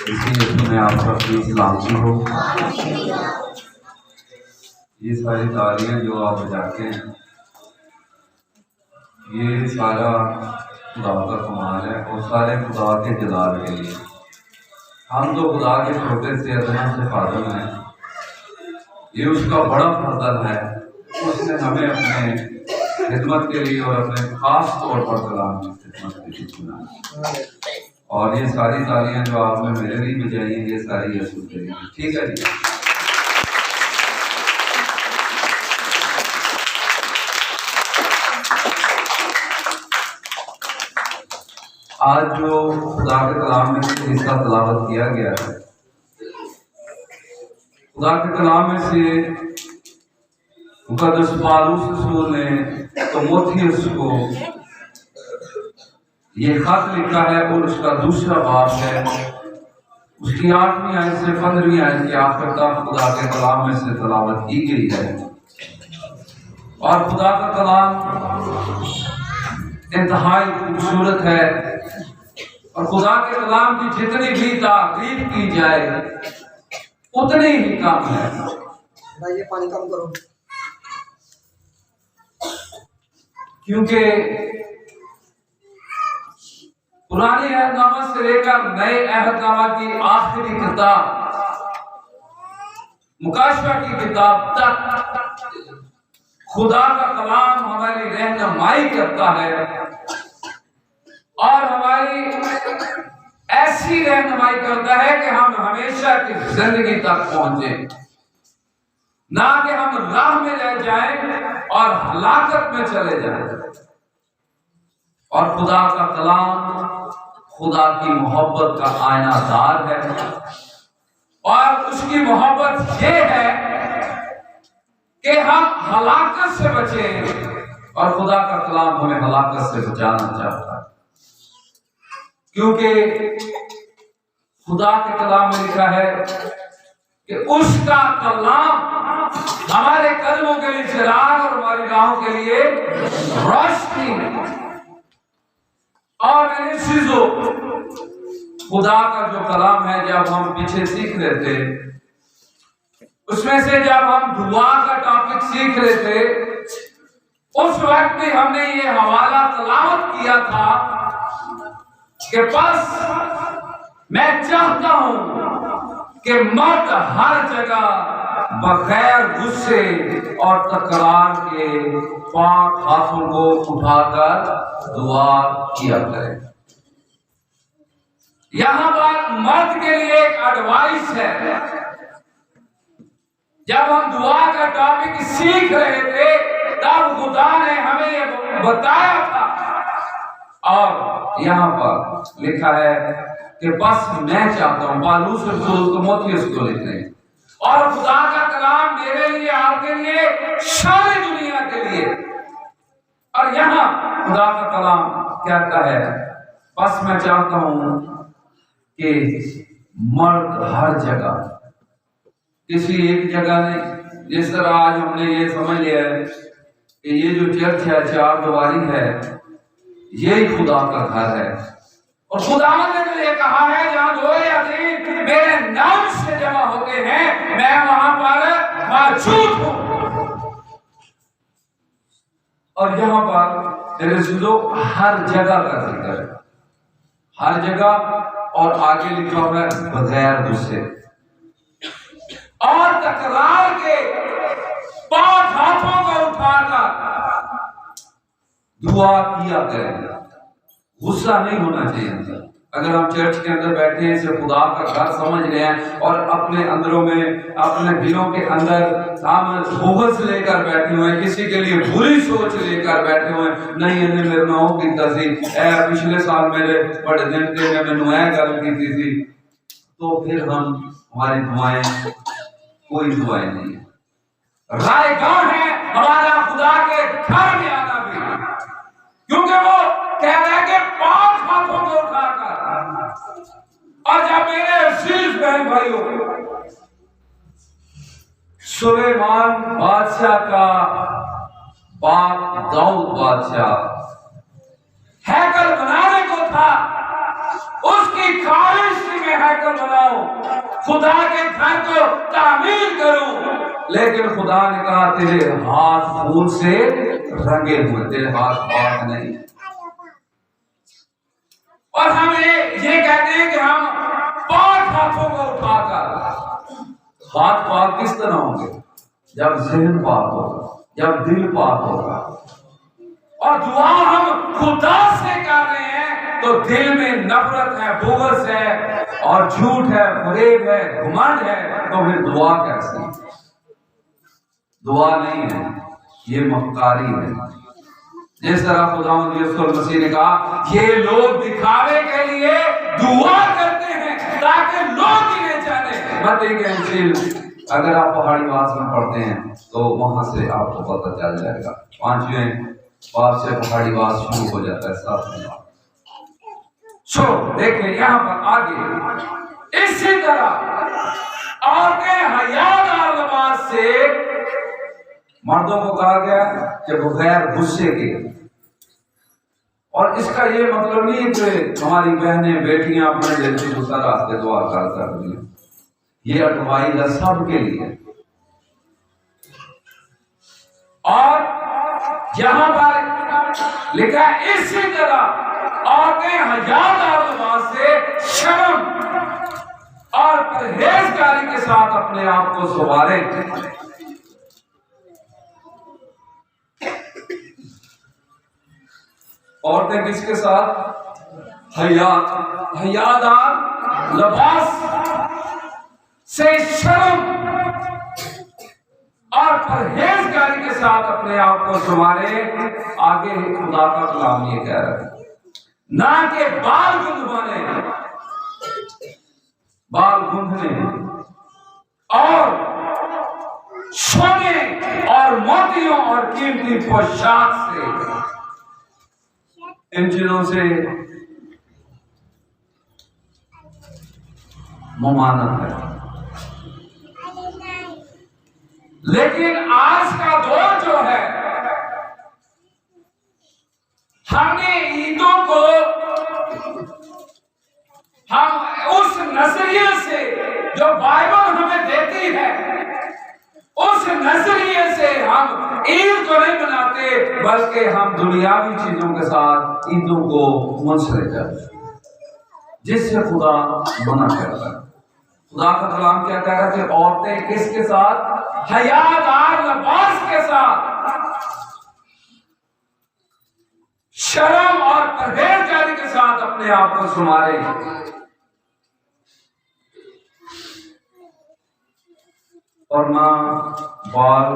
इसलिए मैं आप सबकी सलामती हो। ये सारी तालियां जो आप बजाते हैं, ये सारा खुदा का कमाल है और सारे खुदा के जलाल के लिए। हम तो खुदा के छोटे से अदना से फादर हैं, ये उसका बड़ा फजल है। उसने हमें अपने खिदमत के लिए और अपने खास तौर पर कलाम की खिदमत के लिए चुना। और ये सारी तालियां जो आपने मेरे लिए बजाई हैं, ये सारी यसू के लिए। ठीक है जी। आज जो खुदा के कलाम में से हिस्सा तलावत किया गया है, खुदा के कलाम में से मुकद्दस पौलुस रसूल ने तीमुथियुस को ये खत लिखा है और उसका दूसरा बाब है, उसकी 8वीं आयत से 15वीं आयत के आखिर तक खुदा के कलाम में से तलावत की गई है। और खुदा का कलाम इंतहाई खूबसूरत है और खुदा के कलाम की जितनी भी तारीफ की जाए उतनी ही कम है। ये पानी कम करो, क्योंकि पुराने अहदनामा से लेकर नए अहदनामा की आखिरी किताब मुकाशवा की किताब तक खुदा का कलाम हमारी रहनुमाई करता है और हमारी ऐसी रहनुमाई करता है कि हम हमेशा की जिंदगी तक पहुंचे, ना कि हम राह में रह जाएं और हलाकत में चले जाएं। और खुदा का कलाम खुदा की मोहब्बत का आयनादार है और उसकी मोहब्बत ये है कि हम हलाकत से बचें और खुदा का कलाम हमें हलाकत से बचाना चाहता है। क्योंकि खुदा के कलाम में लिखा है कि उसका कलाम हमारे कदमों के लिए चिराग और हमारी राहों के लिए रोशनी है। और मैंने चीजों खुदा का जो कलाम है, जब हम पीछे सीख रहे थे, उसमें से जब हम दुआ का टॉपिक सीख रहे थे, उस वक्त भी हमने ये हवाला तलावत किया था कि बस मैं चाहता हूं कि मर्द हर जगह बगैर गुस्से और तकरार के पाक हाथों को उठाकर दुआ किया करें। यहां पर मर्द के लिए एक एडवाइस है। जब हम दुआ का टॉपिक सीख रहे थे, तब खुदा ने हमें ये बताया था और यहां पर लिखा है कि बस मैं चाहता हूं, पौलुस रसूल तीमुथियुस को लिख रहे हैं, और खुदा का कलाम मेरे लिए, आपके लिए, सारी दुनिया के लिए। और यहां खुदा का कलाम कहता है, बस मैं चाहता हूं कि मर्द हर जगह, किसी एक जगह नहीं। जिस तरह आज हमने ये समझ लिया है कि ये जो चर्च है, चार दीवारी है, यही खुदा का घर है। और खुदा ने तो ये कहा है, जहां 2 या 3 मेरे नाम से जमा होते हैं, मैं वहां पर मौजूद हूं। और यहां पर तेरे सुनो हर जगह का जिक्र है, हर जगह। और आगे लिखा हुआ है बगैर गुस्से और तकरार के, पांच हाथों को उठाकर दुआ किया करें। गुस्सा नहीं होना चाहिए अंदर। अगर हम चर्च के अंदर बैठे हैं, इसे खुदा का घर समझ रहे हैं और अपने अंदरों में, अपने दिलों के अंदर हम बुग़्ज़ लेकर बैठे हुए हैं, किसी के लिए बुरी सोच लेकर बैठे हुए हैं, नहीं इन्हें मेरे नाम की तसी पिछले साल मेरे बड़े दिन के में मैंने ऐ गल की थी, तो फिर हम हमारी दुआएं कोई दुआएं नहीं है। रायगाह है हमारा खुदा के घर में आना भी, क्योंकि वो कह रहा है कि 5 हाथों को उठाकर। और जब मेरे अजीज बहन भाइयों, सुलेमान बादशाह का बाप दाऊद बादशाह हैकल बनाने को था, उसकी ख्वाहिश में है साइकिल बनाऊं, खुदा के घर को तामीर करूं, लेकिन खुदा ने कहा तेरे हाथ खून से रंगे हुए, तेरे हाथ पाक नहीं। और हम ये कहते हैं कि हम 5 हाथों को उठाकर, हाथ पाक किस तरह होंगे? जब ज़हन पाक होगा, जब दिल पाक होगा। और दुआ हम खुदा से कर रहे हैं तो दिल में नफरत है, बुग़्ज़ है और झूठ है, फरेब है, घमंड है, तो फिर दुआ कैसी? दुआ नहीं है, ये मक्कारी है। जिस तरह खुदावंद यीशु मसीह ने कहा ये लोग दिखावे के लिए दुआ करते हैं ताकि लोग इन्हें जाने। मत्ती के इंजील अगर आप पहाड़ी वास में पढ़ते हैं तो वहां से आपको पता चल जाएगा। 5वें बाब से पहाड़ी वास शुरू हो जाता है, 7वें बाब। सो देखिए यहाँ पर आगे इसी तरह औरतें हयादार लिबास से, मर्दों को कहा गया कि बगैर गुस्से के। और इसका ये मतलब नहीं कि हमारी बहनें बेटियां अपने दिल से गुस्सा रास्ते दुआ कर रही हैं, ये एडवाइस है सबके लिए। और यहां पर लिखा इसी तरह औरतें हयादार लिबास से शर्म और परहेजगारी के साथ अपने आप को संवारे। औरतें किसके साथ? हयादार लिबास से शर्म और परहेजगारी के साथ अपने आप को संवारे। आगे खुदा का कलाम ये कह रहा है, ना कि बाल गुंदवाने, बाल गूंथने और सोने और मोतियों और कीमती पोशाक से, इन चीजों से मुमानत है। लेकिन आज का दौर जो है, हमने ईदों को हम उस नजरिए से जो बाइबल हमें देती है, उस नजरिए से हम ईद को नहीं मनाते, बल्कि हम दुनियावी चीजों के साथ ईदों को मुंसलिक करते हैं, जिससे खुदा मना करता है। खुदा का कलाम क्या कह रहा है कि औरतें किसके साथ? हयादार लिबास के साथ, शर्म और परहेजगारी के साथ अपने आप को संवारे। और ना बाल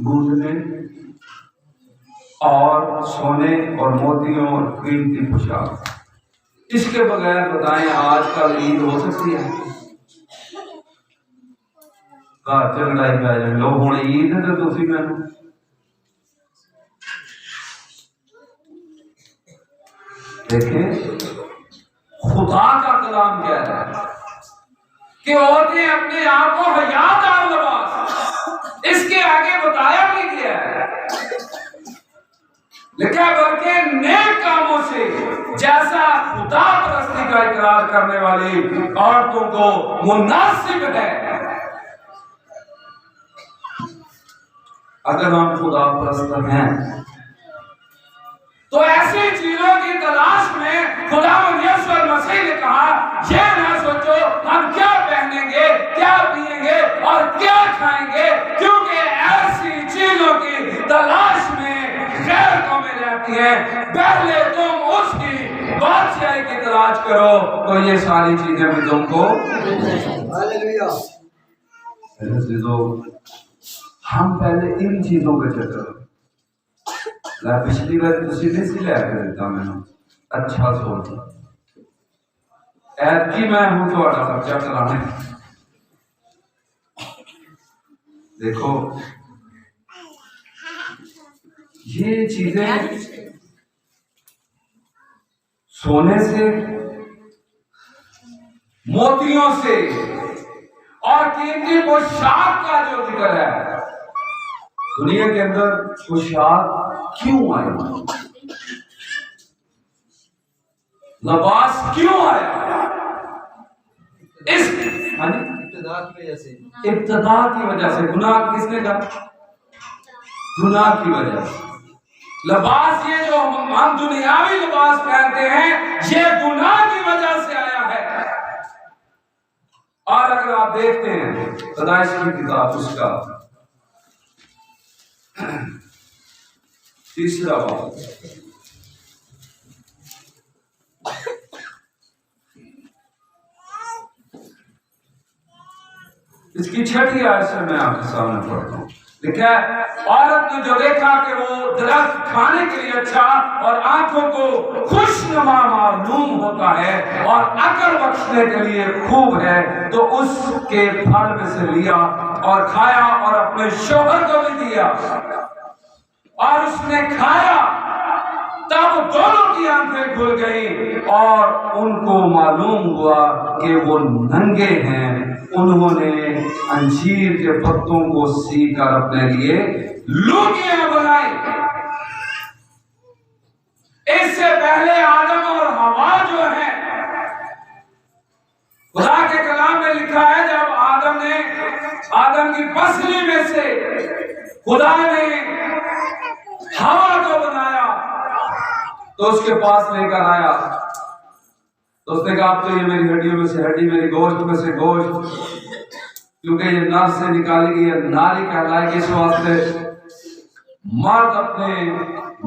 गूंथने और सोने और मोतियों और कीमती पोशाक। इसके बगैर बताएं आजकल ईद हो सकती है? घर च लड़ाई पै जाए, लो हुण ईद है तो तुसी मैनू देखें। खुदा का कलाम कह रहा है कि औरतें अपने आप को हयादार लिबास, इसके आगे बताया भी गया है, लिखा बल्कि नेक कामों से, जैसा खुदा परस्ती का इकरार करने वाली औरतों को मुनासिब है। अगर हम खुदा परस्त हैं तो ऐसी चीजों की तलाश में खुदावंद यीशु मसीह ने कहा, ये ना सोचो हम क्या पहनेंगे, क्या पिएंगे और क्या खाएंगे, क्योंकि ऐसी चीजों की तलाश में गैर कौमें रहती हैं। पहले तुम उसकी बादशाही की तलाश करो तो ये सारी चीजें भी तुमको। हालेलुया। हम पहले इन चीजों के चक्कर, पिछली बार तुसी नहीं सी लैके दिता मैनू, अच्छा सोच ऐतकी मैं हूं थोड़ा खर्चा कराने। देखो ये चीजें सोने से, मोतियों से और कीमती पोशाक का जो जिक्र है, दुनिया के अंदर पोशाक क्यों आया, लिबास क्यों आया? हाँ जी, इब्तिदा की वजह से। इब्तिदा की वजह से। गुनाह किसने कहा? गुनाह की वजह से। लिबास ये जो हम दुनियावी लिबास पहनते हैं, ये गुनाह की वजह से आया है। और अगर आप देखते हैं पैदाइश की किताब, उसका 3रा बाब, इसकी 6ठी आयत से मैं आपके सामने पढ़ता हूँ। लिखा है, औरत ने जो देखा कि वो दरख्त खाने के लिए अच्छा और आंखों को खुशनुमा मालूम होता है और अकल बख्शने के लिए खूब है, तो उसके फल में से लिया और खाया और अपने शौहर को भी दिया। और उसने खाया, तब दोनों की आंखें खुल गई और उनको मालूम हुआ कि वो नंगे हैं। उन्होंने अंजीर के पत्तों को सीकर अपने लिए लुंगियां बनाई। इससे पहले आदम और हवा जो है, खुदा के कलाम में लिखा है, जब आदम की पसली में से खुदा ने हवा को बनाया तो उसके पास लेकर आया, तो उसने कहा, अब तो ये मेरी हड्डियों में से हड्डी, मेरी गोश्त में से गोश्त, क्योंकि ये नर से निकाली गई है, नारी कहलाएगी। इस वास्ते मर्द अपने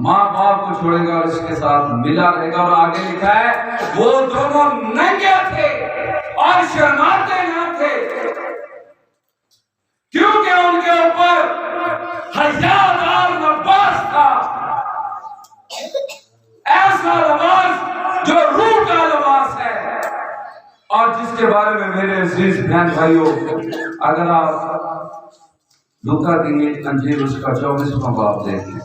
माँ बाप को छोड़ेगा और इसके साथ मिला रहेगा। और आगे लिखा है, वो दोनों नंगे थे और शर्माते न थे, क्योंकि उनके ऊपर हयादार लिबास था, ऐसा लिबास जो रूह का लिबास है। और जिसके बारे में मेरे अजीज बहन भाइयों, अगर आप लूका की अंजील उसका 24वां बाब देखें,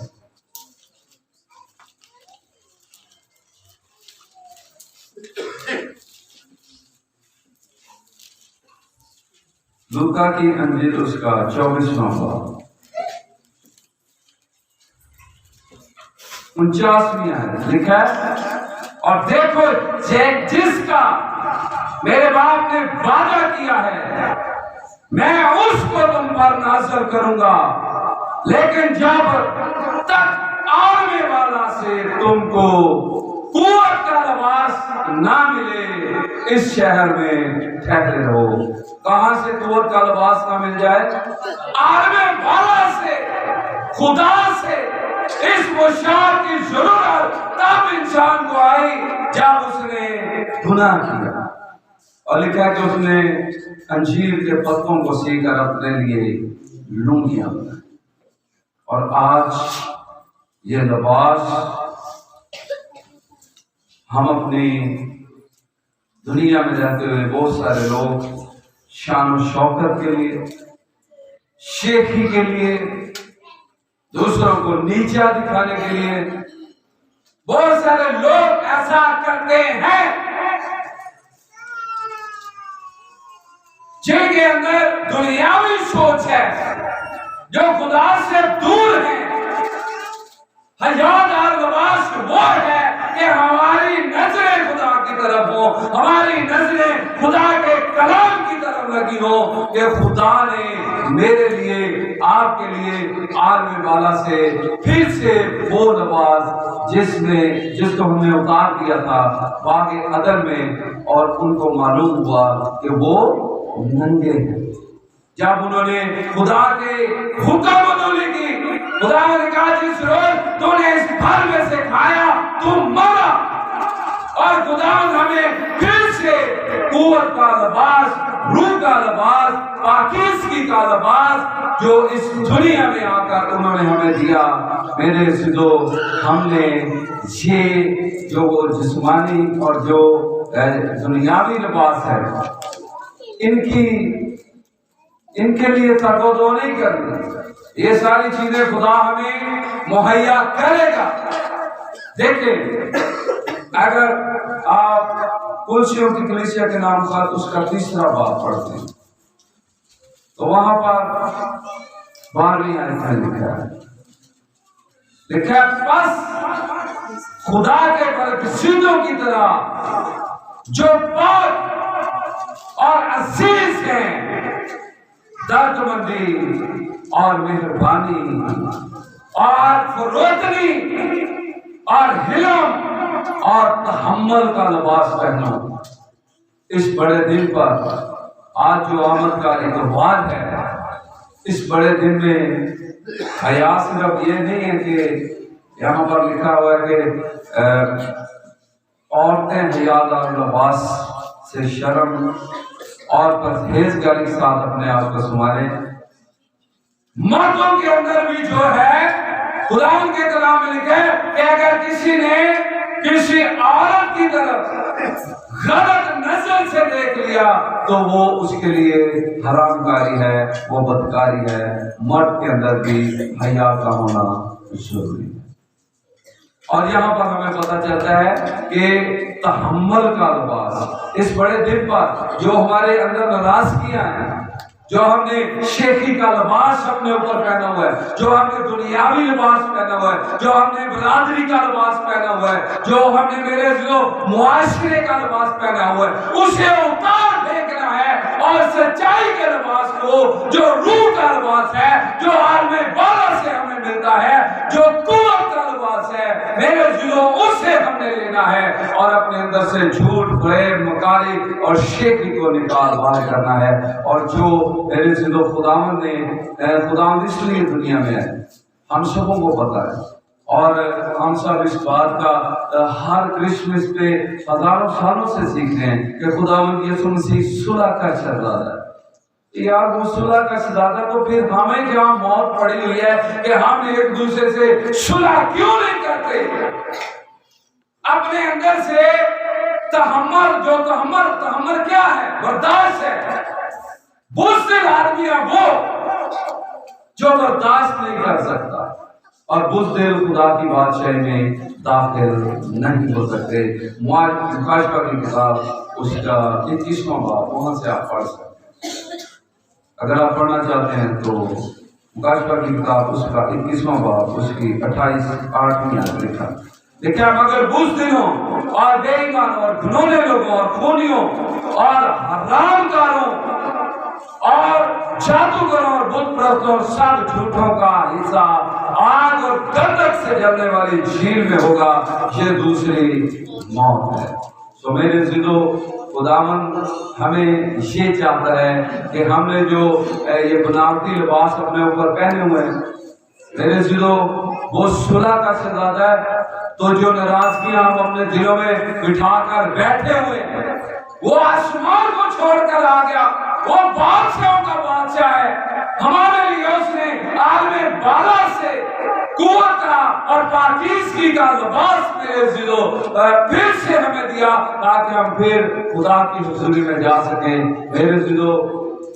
लूका की अंजील उसका 24वां बाब 49वीं आयत लिखा है, और देखो जिसका मेरे बाप ने वादा किया है, मैं उसको तुम पर नाज़िल करूंगा, लेकिन जब तक आने वाला से तुमको कुव्वत का लिबास ना मिले, इस शहर में ठहरे रहो। कहां से कुव्वत का लिबास ना मिल जाए? आने वाला से, खुदा से। इस पोशाक की जरूरत तब इंसान को आई जब उसने गुनाह किया। और लिखा है कि उसने अंजीर के पत्तों को सीकर अपने लिए लुंगियां बनाई। और आज ये लिबास हम अपनी दुनिया में रहते हुए बहुत सारे लोग शान और शौकत के लिए, शेखी के लिए, दूसरों को नीचा दिखाने के लिए, बहुत सारे लोग ऐसा करते हैं जिनके अंदर दुनियावी सोच है, जो खुदा से दूर है। हयादार लिबास वो है कि हमारी नजरें खुदा की तरफ हो, हमारी नजरें खुदा के कलाम की तरफ लगी हो कि खुदा ने मेरे लिए, आपके लिए आलम वाला से फिर से वो लिबास जिसको हमने उतार दिया था बागे अदल में, और उनको मालूम हुआ कि वो नंगे हैं। जब उन्होंने खुदा के हुक्म अमल की, खुदा ने कहा, जिस रोज तूने इस फल में से खाया तुम मरा। और खुदा हमें फिर से कुव्वत का लिबास, रूह का लिबास, पाकीज़गी का लिबास जो इस दुनिया में आकर उन्होंने हमें दिया। मेरे सिद्धो, हमने ये जो वो जिस्मानी और जो दुनियावी लिबास है, इनके लिए तर्को नहीं करनी। ये सारी चीजें खुदा हमें मुहैया करेगा। देखिए, अगर आप कुलसियों की कलीसिया के नाम पर उसका 3रा बाब पढ़ते हैं तो वहां पर 12वीं आयत में लिखा है, बस खुदा के बरकसीदों की तरह जो पाक और अजीज हैं, दर्दमंदी और मेहरबानी और फरोतनी और हिलम और तहम्मुल का लिबास पहनो। इस बड़े दिन पर आज जो आमद का इकबाल है, इस बड़े दिन में हया सिर्फ ये नहीं है कि यहाँ पर लिखा हुआ है कि औरतें हयादार लिबास से शर्म और परहेजगारी के साथ अपने आप को संभालें। मर्दों के अंदर भी जो है खुदा के कलाम में लिखे कि अगर किसी ने किसी औरत की तरफ गलत नजर से देख लिया तो वो उसके लिए हरामकारी है, वो बदकारी है। मर्द के अंदर भी हया का होना जरूरी है। और यहाँ पर हमें पता चलता है कि तहम्मुल का लिबास, इस बड़े दिन पर जो हमारे अंदर नाराजगियां हैं, जो हमने शेखी का लिबास अपने ऊपर पहना हुआ है, जो हमने दुनियावी लिबास पहना हुआ है, जो हमने बरादरी का लिबास पहना हुआ है, जो हमने मेरे जो मुआशरे का लिबास पहना हुआ है, उसे उतार फेंकना है और सच्चाई के लिबास को, जो रूह का लिबास है, जो आलमे बाला से हमें मिलता है, जो कुव्वत का लिबास है, मेरे दिलों उसे हमने लेना है और अपने अंदर से झूठ, फरेब, मकारी और शेखी को निकाल बाहर करना है। और जो मेरे दिलों खुदावंद ने खुदावंद इसलिए दुनिया में है, हम सबों को पता है और हम सब इस बात का हर क्रिसमस पे हजारों सालों से सीखते हैं कि खुदावंद यीशु मसीह सुलह का शहजादा है। यार वो सुलह का शहजादा तो फिर हमें क्या मौत पड़ी हुई है कि हम एक दूसरे से सुलह क्यों नहीं करते? अपने अंदर से तहम्मुल, जो तहम्मुल क्या है? बर्दाश्त है। बुज़दिल आदमी है वो जो बर्दाश्त नहीं कर सकता और बुज़दिल खुदा की बादशाही में दाखिल नहीं हो सकते। मुकाशफा की किताब उसका 21वां बाब, वहां से आप पढ़ सकते हैं। अगर आप पढ़ना चाहते हैं तो मुकाशफा की किताब उसका 21वां बाब, उसकी 28-8वीं आयत लिखा। देखिए, मगर बुज़दिलों और बेईमानों और घिनौने लोगों और खूनियों और हरामकारों और जादूगरों और बुत परस्तों और सब झूठों का हिस्सा आग और गंधक से जलने वाली झील में होगा। ये दूसरी मौत है। तो मेरे जिदो खुदावंद हमें ये चाहता है कि हमने जो ये बनावटी लिबास अपने ऊपर पहने हुए हैं, मेरे जिदो वो सुलह का शहजादा है। तो जो नाराजगियां हम अपने दिलों में बिठा कर बैठे हुए हैं, वो आसमान को छोड़कर आ गया। वो बादशाहों का बादशाह है। हमारे लिए उसने आलमे बाला से कुव्वत का और पाकीज़गी का लिबास मेरे दिलों फिर से हमें दिया ताकि हम फिर खुदा की हुजूरी में जा सकें। मेरे दिलों,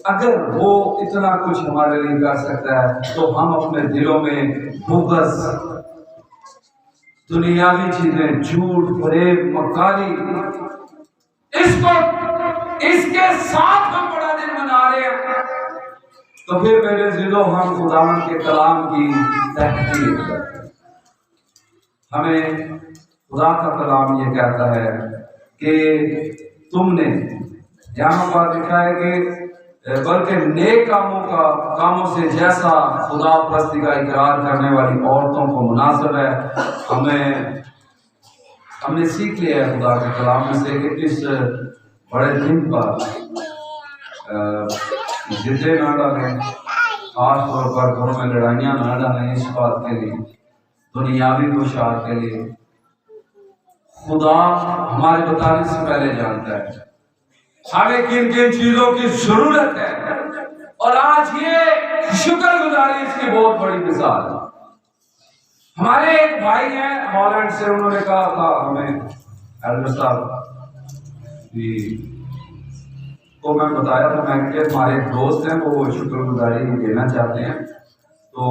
अगर वो इतना कुछ हमारे लिए कर सकता है तो हम अपने दिलों में बुग़्ज़, दुनियावी चीजें, झूठ, फरेब, मकारी, इसके साथ हम बड़ा दिन मना रहे हैं, तो फिर मेरे दिलों हम खुदावंद के कलाम की तहकीर करते हैं। हमें खुदा का कलाम ये कहता है कि तुमने, यहाँ पर लिखा है कि बल्कि नेक कामों से जैसा खुदा परस्ती का इकरार करने वाली औरतों को मुनासिब है। हमने सीख लिया है खुदा के कलाम में से कि इस बड़े दिन पर जिद्दे ना डालें, खास तौर पर घरों में लड़ाइयाँ ना डालें। इस बात के लिए, दुनियावी खुशहाल के लिए खुदा हमारे बताने से पहले जानता है हमें किन किन चीजों की जरूरत है। और आज ये शुक्रगुजारी इसकी बहुत बड़ी मिसाल है। हमारे एक भाई हैं हॉलैंड से, उन्होंने कहा था हमें, एल्डर साहब को मैं बताया था मैं कि हमारे एक दोस्त हैं वो शुक्रगुजारी देना चाहते हैं। तो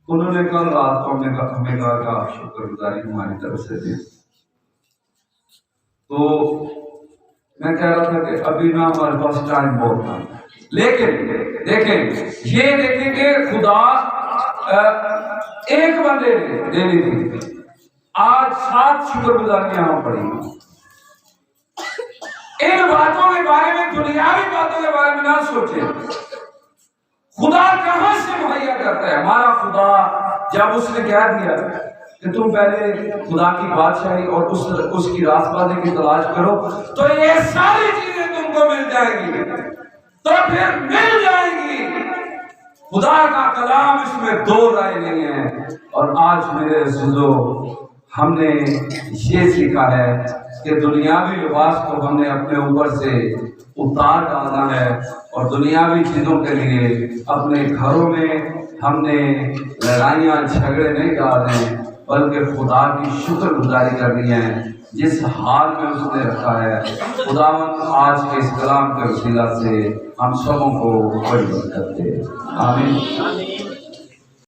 उन्होंने कल रात को हमें कहा कि आप शुक्रगुजारी हमारी तरफ से दें। तो मैं कह रहा था कि अभी ना हमारे पास टाइम बहुत था, लेकिन देखेंगे खुदा एक बंदे ने देनी थी, आज 7 शुक्रगुजारियां हम पढ़ेंगे। इन बातों में बारे में, दुनियावी बातों के बारे में ना सोचे। खुदा कहां से मुहैया करता है? हमारा खुदा जब उसने कह दिया कि तुम पहले खुदा की बादशाही और उसकी रास्तबाजी की तलाश करो तो ये सारी चीजें तुमको मिल जाएंगी, तो फिर मिल जाएंगी। खुदा का कलाम, इसमें दो राय नहीं है। और आज मेरे अज़ीज़ों, हमने ये सीखा है कि दुनियावी लिबास को हमने अपने ऊपर से उतार डालना है और दुनियावी चीज़ों के लिए अपने घरों में हमने लड़ाइयाँ झगड़े नहीं डालने, बल्कि खुदा की शुक्रगुजारी करनी है जिस हाल में उसने रखा है। खुदावंद आज के इस कलाम के वसीला से हम सबों को बड़ी बरकत दे। आमीन।